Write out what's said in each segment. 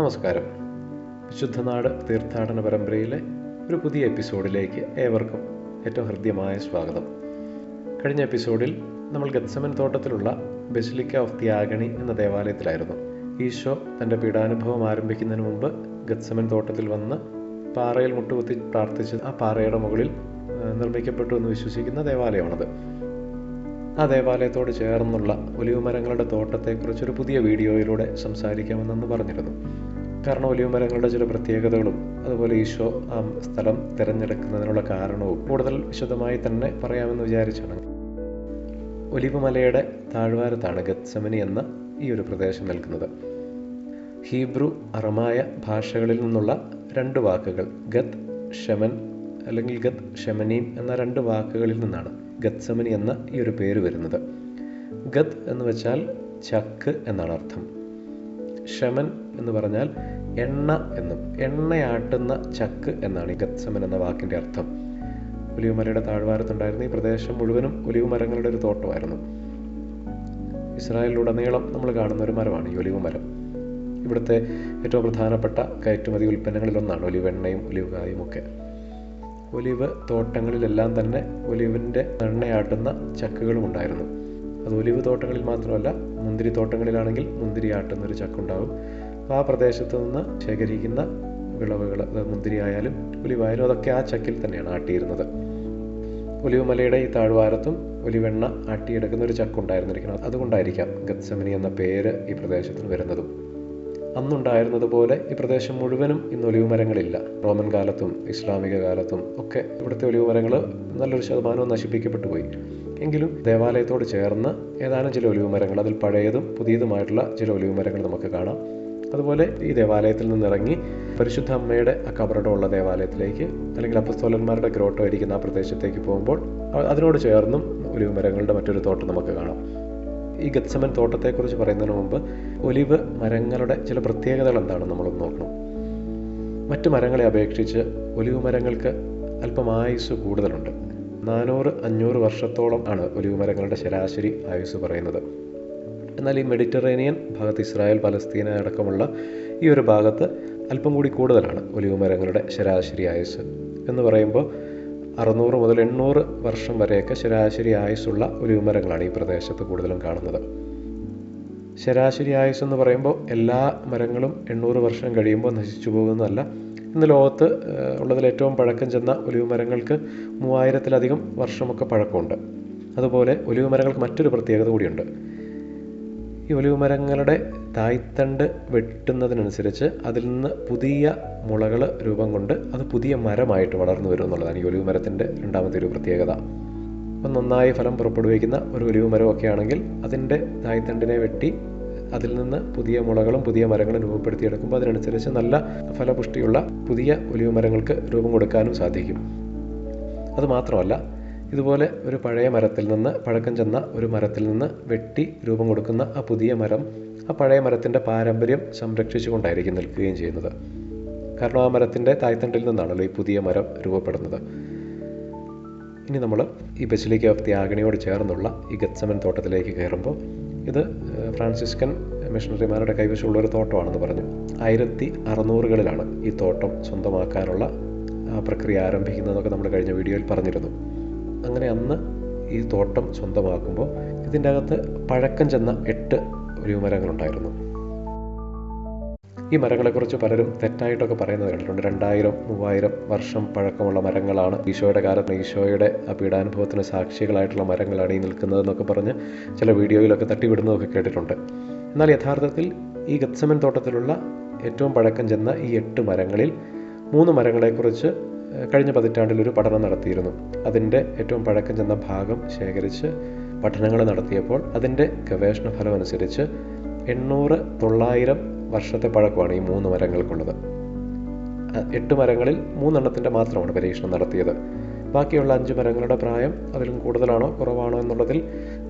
നമസ്കാരം. വിശുദ്ധനാട് തീർത്ഥാടന പരമ്പരയിലെ ഒരു പുതിയ എപ്പിസോഡിലേക്ക് ഏവർക്കും ഏറ്റവും ഹൃദ്യമായ സ്വാഗതം. കഴിഞ്ഞ എപ്പിസോഡിൽ നമ്മൾ ഗത്സമൻ തോട്ടത്തിലുള്ള ബസിലിക്ക ഓഫ് ദി ആഗണി എന്ന ദേവാലയത്തിലായിരുന്നു. ഈശോ തൻ്റെ പീഡാനുഭവം ആരംഭിക്കുന്നതിന് മുമ്പ് ഗത്സമൻ തോട്ടത്തിൽ വന്ന് പാറയിൽ മുട്ടുകുത്തി പ്രാർത്ഥിച്ച് ആ പാറയുടെ മുകളിൽ നിർമ്മിക്കപ്പെട്ടു എന്ന് വിശ്വസിക്കുന്ന ദേവാലയമാണത്. ആ ദേവാലയത്തോട് ചേർന്നുള്ള ഒലിവ് മരങ്ങളുടെ തോട്ടത്തെക്കുറിച്ചൊരു പുതിയ വീഡിയോയിലൂടെ സംസാരിക്കാമെന്ന് പറഞ്ഞിരുന്നു. കാരണം ഒലിവ് മരങ്ങളുടെ ചില പ്രത്യേകതകളും അതുപോലെ ഈശോ ആ സ്ഥലം തിരഞ്ഞെടുക്കുന്നതിനുള്ള കാരണവും കൂടുതൽ വിശദമായി തന്നെ പറയാമെന്ന് വിചാരിച്ചാണ്. ഒലിവ് മലയുടെ താഴ്വാരത്താണ് ഗത്സമനി എന്ന ഈ ഒരു പ്രദേശം നിൽക്കുന്നത്. ഹീബ്രു, അറമായ ഭാഷകളിൽ നിന്നുള്ള രണ്ട് വാക്കുകൾ ഗത് ഷെമൻ അല്ലെങ്കിൽ ഗത് ഷെമനീം എന്ന രണ്ട് വാക്കുകളിൽ നിന്നാണ് ഗത്സമനി എന്ന ഈ ഒരു പേര് വരുന്നത്. ഗത് എന്ന് വെച്ചാൽ ചക്ക് എന്നാണ് അർത്ഥം. ഷെമൻ എന്ന് പറഞ്ഞാൽ എണ്ണ എന്നും, എണ്ണയാട്ടുന്ന ചക്ക് എന്നാണ് ഈ ഗത്സമൻ എന്ന വാക്കിൻ്റെ അർത്ഥം. ഒലിവ് മലയുടെ താഴ്വാരത്തുണ്ടായിരുന്ന ഈ പ്രദേശം മുഴുവനും ഒലിവ് മരങ്ങളുടെ ഒരു തോട്ടമായിരുന്നു. ഇസ്രായേലിലുടനീളം നമ്മൾ കാണുന്ന ഒരു മരമാണ് ഈ ഒലിവ് മരം. ഇവിടുത്തെ ഏറ്റവും പ്രധാനപ്പെട്ട കയറ്റുമതി ഉൽപ്പന്നങ്ങളിലൊന്നാണ് ഒലിവ് എണ്ണയും ഒലിവ് കായും ഒക്കെ. ഒലിവ് തോട്ടങ്ങളിലെല്ലാം തന്നെ ഒലിവിൻ്റെ എണ്ണയാട്ടുന്ന ചക്കുകളും ഉണ്ടായിരുന്നു. അത് ഒലിവ് തോട്ടങ്ങളിൽ മാത്രമല്ല, മുന്തിരി തോട്ടങ്ങളിലാണെങ്കിൽ മുന്തിരി ആട്ടുന്നൊരു ചക്കുണ്ടാകും. അപ്പോൾ ആ പ്രദേശത്ത് നിന്ന് ശേഖരിക്കുന്ന വിളവുകൾ, അത് മുന്തിരി ആയാലും ഒലിവായാലും അതൊക്കെ ആ ചക്കിൽ തന്നെയാണ് ആട്ടിയിരുന്നത്. ഒലിവ് മലയുടെ ഈ താഴ്വാരത്തും ഒലിവെണ്ണ ആട്ടിയെടുക്കുന്ന ഒരു ചക്കുണ്ടായിരുന്നിരിക്കണം. അതുകൊണ്ടായിരിക്കാം ഗത്സമനി എന്ന പേര് ഈ പ്രദേശത്തിന് വരുന്നതും. അന്നുണ്ടായിരുന്നത് പോലെ ഈ പ്രദേശം മുഴുവനും ഇന്ന് ഒലിവ് മരങ്ങളില്ല. റോമൻ കാലത്തും ഇസ്ലാമിക കാലത്തും ഒക്കെ ഇവിടുത്തെ ഒലിവ് മരങ്ങൾ നല്ലൊരു ശതമാനവും നശിപ്പിക്കപ്പെട്ടു പോയി. എങ്കിലും ദേവാലയത്തോട് ചേർന്ന് ഏതാനും ചില ഒലിവ് മരങ്ങൾ, അതിൽ പഴയതും പുതിയതുമായിട്ടുള്ള ചില ഒലിവ് മരങ്ങൾ നമുക്ക് കാണാം. അതുപോലെ ഈ ദേവാലയത്തിൽ നിന്നിറങ്ങി പരിശുദ്ധ അമ്മയുടെ ആ കബറിടമുള്ള ദേവാലയത്തിലേക്ക് അല്ലെങ്കിൽ അപ്പസ്തോലന്മാരുടെ ഗ്രോട്ടോ ഇരിക്കുന്ന ആ പ്രദേശത്തേക്ക് പോകുമ്പോൾ അതിനോട് ചേർന്നും ഒലിവ് മരങ്ങളുടെ മറ്റൊരു തോട്ടം നമുക്ക് കാണാം. ഈ ഗത്സമൻ തോട്ടത്തെക്കുറിച്ച് പറയുന്നതിന് മുമ്പ് ഒലിവ് മരങ്ങളുടെ ചില പ്രത്യേകതകൾ എന്താണെന്ന് നമ്മളൊന്ന് നോക്കണം. മറ്റു മരങ്ങളെ അപേക്ഷിച്ച് ഒലിവ് മരങ്ങൾക്ക് അല്പം ആയുസ് കൂടുതലുണ്ട്. 400-500 വർഷത്തോളം ആണ് ഒലിവ് മരങ്ങളുടെ ശരാശരി ആയുസ് പറയുന്നത്. എന്നാൽ ഈ മെഡിറ്ററേനിയൻ ഭാഗത്ത്, ഇസ്രായേൽ, പലസ്തീന അടക്കമുള്ള ഈ ഒരു ഭാഗത്ത് അല്പം കൂടി കൂടുതലാണ് ഒലിവ് മരങ്ങളുടെ ശരാശരി ആയുസ്. എന്ന് പറയുമ്പോൾ 600 മുതൽ 800 വർഷം വരെയൊക്കെ ശരാശരി ആയുസ്സുള്ള ഒലിവ് മരങ്ങളാണ് ഈ പ്രദേശത്ത് കൂടുതലും കാണുന്നത്. ശരാശരി ആയുസ് എന്ന് പറയുമ്പോൾ എല്ലാ മരങ്ങളും 800 വർഷം കഴിയുമ്പോൾ നശിച്ചു പോകുന്നതല്ല. ഇന്ന് ലോകത്ത് ഉള്ളതിൽ ഏറ്റവും പഴക്കം ചെന്ന ഒലിവ് മരങ്ങൾക്ക് 3000-ലധികം വർഷമൊക്കെ പഴക്കമുണ്ട്. അതുപോലെ ഒലിവ് മരങ്ങൾക്ക് മറ്റൊരു പ്രത്യേകത കൂടിയുണ്ട്. ഈ ഒലിവ് മരങ്ങളുടെ തായ്തണ്ട് വെട്ടുന്നതിനനുസരിച്ച് അതിൽ നിന്ന് പുതിയ മുളകൾ രൂപം കൊണ്ട് അത് പുതിയ മരമായിട്ട് വളർന്നു വരും എന്നുള്ളതാണ് ഈ ഒലിവ് മരത്തിൻ്റെ രണ്ടാമത്തെ ഒരു പ്രത്യേകത. അപ്പം നന്നായി ഫലം പുറപ്പെടുവിക്കുന്ന ഒരു ഒലിവ് മരമൊക്കെ ആണെങ്കിൽ അതിൻ്റെ തായ്തണ്ടിനെ വെട്ടി അതിൽ നിന്ന് പുതിയ മുളകളും പുതിയ മരങ്ങളും രൂപപ്പെടുത്തിയെടുക്കുമ്പോൾ അതിനനുസരിച്ച് നല്ല ഫലപുഷ്ടിയുള്ള പുതിയ ഒലിവ് മരങ്ങൾക്ക് രൂപം കൊടുക്കാനും സാധിക്കും. അതുമാത്രമല്ല, ഇതുപോലെ ഒരു പഴയ മരത്തിൽ നിന്ന്, പഴക്കം ചെന്ന ഒരു മരത്തിൽ നിന്ന് വെട്ടി രൂപം കൊടുക്കുന്ന ആ പുതിയ മരം ആ പഴയ മരത്തിൻ്റെ പാരമ്പര്യം സംരക്ഷിച്ചുകൊണ്ടായിരിക്കും നിൽക്കുകയും ചെയ്യുന്നത്. കാരണം ആ മരത്തിൻ്റെ തായ്തണ്ടിൽ നിന്നാണല്ലോ ഈ പുതിയ മരം രൂപപ്പെടുന്നത്. ഇനി നമ്മൾ ഈ ബസിലിക്ക ഓഫ് ദി ആഗണിയോട് ചേർന്നുള്ള ഈ ഗത്സമൻ തോട്ടത്തിലേക്ക് കയറുമ്പോൾ ഇത് ഫ്രാൻസിസ്കൻ മിഷണറിമാരുടെ കൈവശമുള്ള ഒരു തോട്ടമാണെന്ന് പറഞ്ഞു. 1600-കളിലാണ് ഈ തോട്ടം സ്വന്തമാക്കാനുള്ള പ്രക്രിയ ആരംഭിക്കുന്നതെന്നൊക്കെ നമ്മൾ കഴിഞ്ഞ വീഡിയോയിൽ പറഞ്ഞിരുന്നു. അങ്ങനെ അന്ന് ഈ തോട്ടം സ്വന്തമാക്കുമ്പോൾ ഇതിൻ്റെ അകത്ത് പഴക്കം ചെന്ന 8 ഒലിവ് മരങ്ങളുണ്ടായിരുന്നു. ഈ മരങ്ങളെക്കുറിച്ച് പലരും തെറ്റായിട്ടൊക്കെ പറയുന്നത് കണ്ടിട്ടുണ്ട്. 2000-3000 വർഷം പഴക്കമുള്ള മരങ്ങളാണ്, ഈശോയുടെ കാലത്ത് ഈശോയുടെ ആ പീഡാനുഭവത്തിന് സാക്ഷികളായിട്ടുള്ള മരങ്ങളാണ് ഈ നിൽക്കുന്നതെന്നൊക്കെ പറഞ്ഞ് ചില വീഡിയോയിലൊക്കെ തട്ടിവിടുന്നതൊക്കെ കേട്ടിട്ടുണ്ട്. എന്നാൽ യഥാർത്ഥത്തിൽ ഈ ഗത്സമൻ തോട്ടത്തിലുള്ള ഏറ്റവും പഴക്കം ചെന്ന ഈ 8 മരങ്ങളിൽ 3 മരങ്ങളെക്കുറിച്ച് കഴിഞ്ഞ പതിറ്റാണ്ടിലൊരു പഠനം നടത്തിയിരുന്നു. അതിൻ്റെ ഏറ്റവും പഴക്കം ചെന്ന ഭാഗം ശേഖരിച്ച് പഠനങ്ങൾ നടത്തിയപ്പോൾ അതിൻ്റെ ഗവേഷണ ഫലം അനുസരിച്ച് 800-900 വർഷത്തെ പഴക്കമാണ് ഈ 3 മരങ്ങൾക്കുള്ളത്. 8 മരങ്ങളിൽ 3 മാത്രമാണ് പരീക്ഷണം നടത്തിയത്. ബാക്കിയുള്ള 5 മരങ്ങളുടെ പ്രായം അതിലും കൂടുതലാണോ കുറവാണോ എന്നുള്ളതിൽ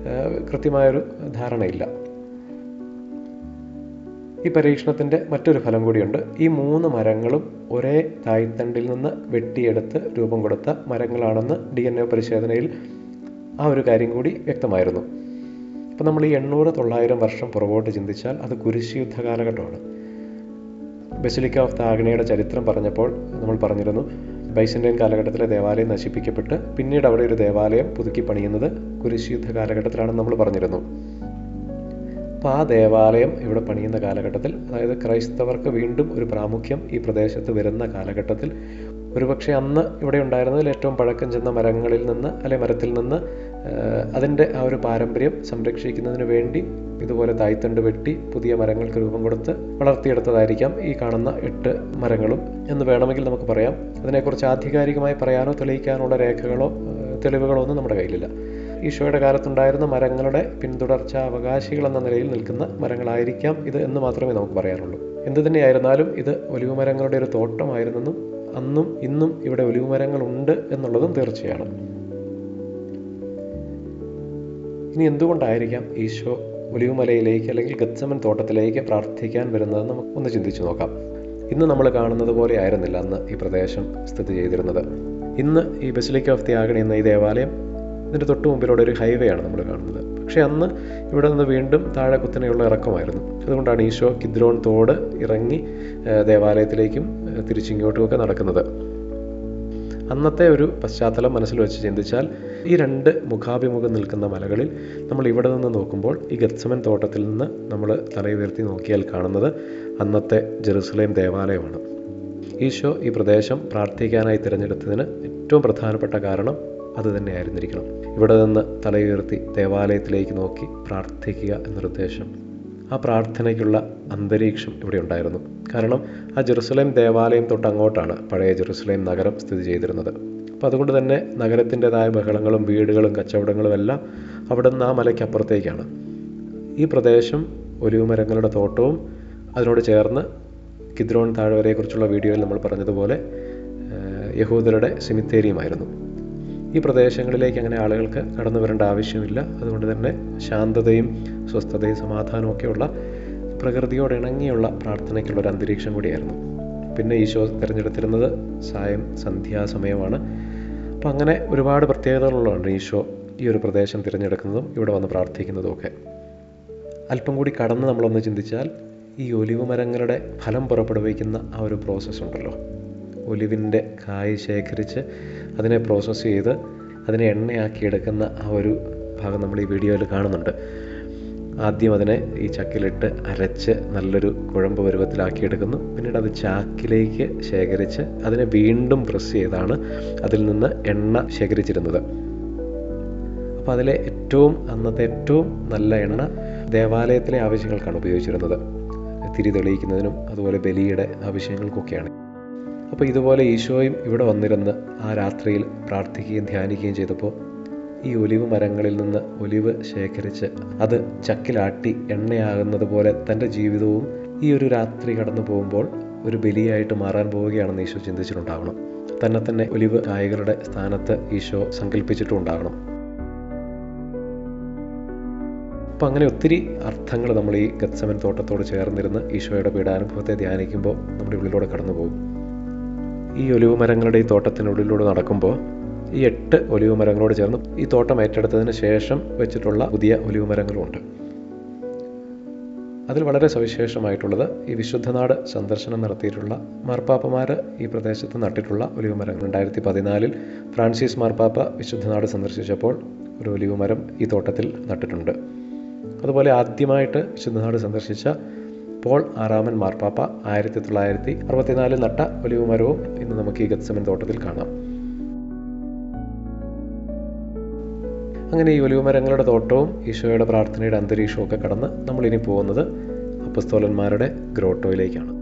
കൃത്യമായൊരു ധാരണയില്ല. ഈ പരീക്ഷണത്തിൻ്റെ മറ്റൊരു ഫലം കൂടിയുണ്ട്. ഈ 3 മരങ്ങളും ഒരേ തായ്തണ്ടിൽ നിന്ന് വെട്ടിയെടുത്ത് രൂപം കൊടുത്ത മരങ്ങളാണെന്ന് DNA പരിശോധനയിൽ ആ ഒരു കാര്യം കൂടി വ്യക്തമായിരുന്നു. അപ്പോൾ നമ്മൾ ഈ 800-900 വർഷം പുറകോട്ട് ചിന്തിച്ചാൽ അത് കുരിശ് യുദ്ധ കാലഘട്ടമാണ്. ബസിലിക്ക ഓഫ് ദ ആഗ്നയുടെ ചരിത്രം പറഞ്ഞപ്പോൾ നമ്മൾ പറഞ്ഞിരുന്നു, ബൈസന്റൈൻ കാലഘട്ടത്തിലെ ദേവാലയം നശിപ്പിക്കപ്പെട്ട് പിന്നീട് അവിടെ ഒരു ദേവാലയം പുതുക്കി പണിയുന്നത് കുരിശുയുദ്ധ കാലഘട്ടത്തിലാണെന്ന് നമ്മൾ പറഞ്ഞിരുന്നു. അപ്പോൾ ആ ദേവാലയം ഇവിടെ പണിയുന്ന കാലഘട്ടത്തിൽ, അതായത് ക്രൈസ്തവർക്ക് വീണ്ടും ഒരു പ്രാമുഖ്യം ഈ പ്രദേശത്ത് വരുന്ന കാലഘട്ടത്തിൽ, ഒരുപക്ഷെ അന്ന് ഇവിടെ ഉണ്ടായിരുന്നതിൽ ഏറ്റവും പഴക്കം ചെന്ന മരങ്ങളിൽ നിന്ന് മരത്തിൽ നിന്ന് അതിൻ്റെ ആ ഒരു പാരമ്പര്യം സംരക്ഷിക്കുന്നതിന് വേണ്ടി ഇതുപോലെ തായ്തണ്ട് വെട്ടി പുതിയ മരങ്ങൾക്ക് രൂപം കൊടുത്ത് വളർത്തിയെടുത്തതായിരിക്കാം ഈ കാണുന്ന 8 മരങ്ങളും എന്ന് വേണമെങ്കിൽ നമുക്ക് പറയാം. അതിനെക്കുറിച്ച് ആധികാരികമായി പറയാനോ തെളിയിക്കാനുള്ള രേഖകളോ തെളിവുകളോ ഒന്നും നമ്മുടെ കയ്യിലില്ല. ഈശോയുടെ കാലത്തുണ്ടായിരുന്ന മരങ്ങളുടെ പിന്തുടർച്ച അവകാശികൾ എന്ന നിലയിൽ നിൽക്കുന്ന മരങ്ങളായിരിക്കാം ഇത് എന്ന് മാത്രമേ നമുക്ക് പറയാനുള്ളൂ. എന്തു തന്നെയായിരുന്നാലും ഇത് ഒലിവ് മരങ്ങളുടെ ഒരു തോട്ടമായിരുന്നെന്നും അന്നും ഇന്നും ഇവിടെ ഒലിവ് മരങ്ങൾ ഉണ്ട് എന്നുള്ളതും തീർച്ചയാണ്. ഇനി എന്തുകൊണ്ടായിരിക്കാം ഈശോ ഒലിവുമലയിലേക്ക് അല്ലെങ്കിൽ ഗത്സമൻ തോട്ടത്തിലേക്ക് പ്രാർത്ഥിക്കാൻ വരുന്നതെന്ന് നമുക്ക് ഒന്ന് ചിന്തിച്ചു നോക്കാം. ഇന്ന് നമ്മൾ കാണുന്നത് പോലെ ആയിരുന്നില്ല അന്ന് ഈ പ്രദേശം സ്ഥിതി ചെയ്തിരുന്നത്. ഇന്ന് ഈ ബസിലിക്ക ഓഫ് ദി ആഗ്ന എന്ന ഈ ദേവാലയം, ഇതിൻ്റെ തൊട്ട് മുമ്പിലൂടെ ഒരു ഹൈവേ ആണ് നമ്മൾ കാണുന്നത്. പക്ഷേ അന്ന് ഇവിടെ നിന്ന് വീണ്ടും താഴെ കുത്തനെയുള്ള ഇറക്കമായിരുന്നു. അതുകൊണ്ടാണ് ഈശോ കിദ്രോൺ തോട് ഇറങ്ങി ദേവാലയത്തിലേക്കും തിരിച്ചിങ്ങോട്ടുമൊക്കെ നടക്കുന്നത്. അന്നത്തെ ഒരു പശ്ചാത്തലം മനസ്സിൽ വെച്ച് ചിന്തിച്ചാൽ ഈ 2 മുഖാഭിമുഖം നിൽക്കുന്ന മലകളിൽ നമ്മൾ ഇവിടെ നിന്ന് നോക്കുമ്പോൾ ഈ ഗത്സമൻ തോട്ടത്തിൽ നിന്ന് നമ്മൾ തലയുയർത്തി നോക്കിയാൽ കാണുന്നത് അന്നത്തെ ജെറുസലേം ദേവാലയമാണ്. ഈശോ ഈ പ്രദേശം പ്രാർത്ഥിക്കാനായി തിരഞ്ഞെടുത്തതിന് ഏറ്റവും പ്രധാനപ്പെട്ട കാരണം അത് തന്നെയായിരുന്നിരിക്കണം. ഇവിടെ നിന്ന് തലയുയർത്തി ദേവാലയത്തിലേക്ക് നോക്കി പ്രാർത്ഥിക്കുക എന്നൊരു ഉദ്ദേശം. ആ പ്രാർത്ഥനയ്ക്കുള്ള അന്തരീക്ഷം ഇവിടെ ഉണ്ടായിരുന്നു. കാരണം ആ ജെറുസലേം ദേവാലയം തൊട്ട് അങ്ങോട്ടാണ് പഴയ ജെറുസലേം നഗരം സ്ഥിതി ചെയ്തിരുന്നത്. അപ്പോൾ അതുകൊണ്ട് തന്നെ നഗരത്തിൻ്റെതായ ബഹളങ്ങളും വീടുകളും കച്ചവടങ്ങളും എല്ലാം അവിടെ നിന്ന് ആ മലയ്ക്കപ്പുറത്തേക്കാണ്. ഈ പ്രദേശം ഒലിവ് മരങ്ങളുടെ തോട്ടവും അതിനോട് ചേർന്ന് കിദ്രോൺ താഴ്വരയെക്കുറിച്ചുള്ള വീഡിയോയിൽ നമ്മൾ പറഞ്ഞതുപോലെ യഹൂദരുടെ സെമിത്തേരിയുമായിരുന്നു. ഈ പ്രദേശങ്ങളിലേക്ക് അങ്ങനെ ആളുകൾക്ക് കടന്നു വരേണ്ട ആവശ്യമില്ല. അതുകൊണ്ട് തന്നെ ശാന്തതയും സ്വസ്ഥതയും സമാധാനവും ഒക്കെയുള്ള പ്രകൃതിയോട് ഇണങ്ങിയുള്ള പ്രാർത്ഥനയ്ക്കുള്ളൊരു അന്തരീക്ഷം കൂടിയായിരുന്നു. പിന്നെ ഈശോ തിരഞ്ഞെടുത്തിരുന്നത് സന്ധ്യാസമയമാണ്. അപ്പം അങ്ങനെ ഒരുപാട് പ്രത്യേകതകളുള്ളതാണ് ഈശോ ഈ ഒരു പ്രദേശം തിരഞ്ഞെടുക്കുന്നതും ഇവിടെ വന്ന് പ്രാർത്ഥിക്കുന്നതും ഒക്കെ. അല്പം കൂടി കടന്ന് നമ്മളൊന്ന് ചിന്തിച്ചാൽ ഈ ഒലിവ് മരങ്ങളുടെ ഫലം പുറപ്പെടുവിക്കുന്ന ആ ഒരു പ്രോസസ്സ് ഉണ്ടല്ലോ, ഒലിവിൻ്റെ കായ് ശേഖരിച്ച് അതിനെ പ്രോസസ്സ് ചെയ്ത് അതിനെ എണ്ണയാക്കിയെടുക്കുന്ന ആ ഒരു ഭാഗം നമ്മൾ ഈ വീഡിയോയിൽ കാണുന്നുണ്ട്. ആദ്യം അതിനെ ഈ ചക്കിലിട്ട് അരച്ച് നല്ലൊരു കുഴമ്പ് പരുവത്തിലാക്കിയെടുക്കുന്നു. പിന്നീട് അത് ചാക്കിലേക്ക് ശേഖരിച്ച് അതിനെ വീണ്ടും പ്രസ് ചെയ്താണ് അതിൽ നിന്ന് എണ്ണ ശേഖരിച്ചിരുന്നത്. അപ്പോൾ അതിലെ അന്നത്തെ ഏറ്റവും നല്ല എണ്ണ ദേവാലയത്തിലെ ആവശ്യങ്ങൾക്കാണ് ഉപയോഗിച്ചിരുന്നത്. തിരി തെളിയിക്കുന്നതിനും അതുപോലെ ബലിയുടെ ആവശ്യങ്ങൾക്കൊക്കെയാണ്. അപ്പോൾ ഇതുപോലെ ഈശോയും ഇവിടെ വന്നിരുന്ന് ആ രാത്രിയിൽ പ്രാർത്ഥിക്കുകയും ധ്യാനിക്കുകയും ചെയ്തപ്പോൾ ഈ ഒലിവ് മരങ്ങളിൽ നിന്ന് ഒലിവ് ശേഖരിച്ച് അത് ചക്കിലാട്ടി എണ്ണയാകുന്നത് പോലെ തൻ്റെ ജീവിതവും ഈ ഒരു രാത്രി കടന്നു പോകുമ്പോൾ ഒരു ബലിയായിട്ട് മാറാൻ പോവുകയാണെന്ന് ഈശോ ചിന്തിച്ചിട്ടുണ്ടാകണം. തന്നെ ഒലിവ് കായകളുടെ സ്ഥാനത്ത് ഈശോ സങ്കല്പിച്ചിട്ടും ഉണ്ടാകണം. അപ്പോൾ അങ്ങനെ ഒത്തിരി അർത്ഥങ്ങൾ നമ്മൾ ഈ ഗത്സമൻ തോട്ടത്തോട് ചേർന്നിരുന്ന് ഈശോയുടെ പീഡാനുഭവത്തെ ധ്യാനിക്കുമ്പോൾ നമ്മുടെ ഉള്ളിലൂടെ കടന്നു പോകും. ഈ ഒലിവ് മരങ്ങളുടെ ഈ തോട്ടത്തിനുള്ളിലൂടെ നടക്കുമ്പോൾ ഈ 8 ഒലിവ് മരങ്ങളോട് ചേർന്ന് ഈ തോട്ടം ഏറ്റെടുത്തതിന് ശേഷം വെച്ചിട്ടുള്ള പുതിയ ഒലിവ് മരങ്ങളുമുണ്ട്. അതിൽ വളരെ സവിശേഷമായിട്ടുള്ളത് ഈ വിശുദ്ധനാട് സന്ദർശനം നടത്തിയിട്ടുള്ള മാർപ്പാപ്പമാർ ഈ പ്രദേശത്ത് നട്ടിട്ടുള്ള ഒലിവ് മരങ്ങൾ. 2014 ഫ്രാൻസിസ് മാർപ്പാപ്പ വിശുദ്ധനാട് സന്ദർശിച്ചപ്പോൾ ഒരു ഒലിവ് മരം ഈ തോട്ടത്തിൽ നട്ടിട്ടുണ്ട്. അതുപോലെ ആദ്യമായിട്ട് വിശുദ്ധനാട് സന്ദർശിച്ച പോൾ 6 മാർപ്പാപ്പ 1964 നട്ട ഒലിവ് മരവും ഇന്ന് നമുക്ക് ഈ ഗത്സമൻ തോട്ടത്തിൽ കാണാം. അങ്ങനെ ഈ ഒലിവ് മരങ്ങളുടെ തോട്ടവും ഈശോയുടെ പ്രാർത്ഥനയുടെ അന്തരീക്ഷവും ഒക്കെ കടന്ന് നമ്മളിനി പോകുന്നത് അപ്പസ്തോലന്മാരുടെ ഗ്രോട്ടോയിലേക്കാണ്.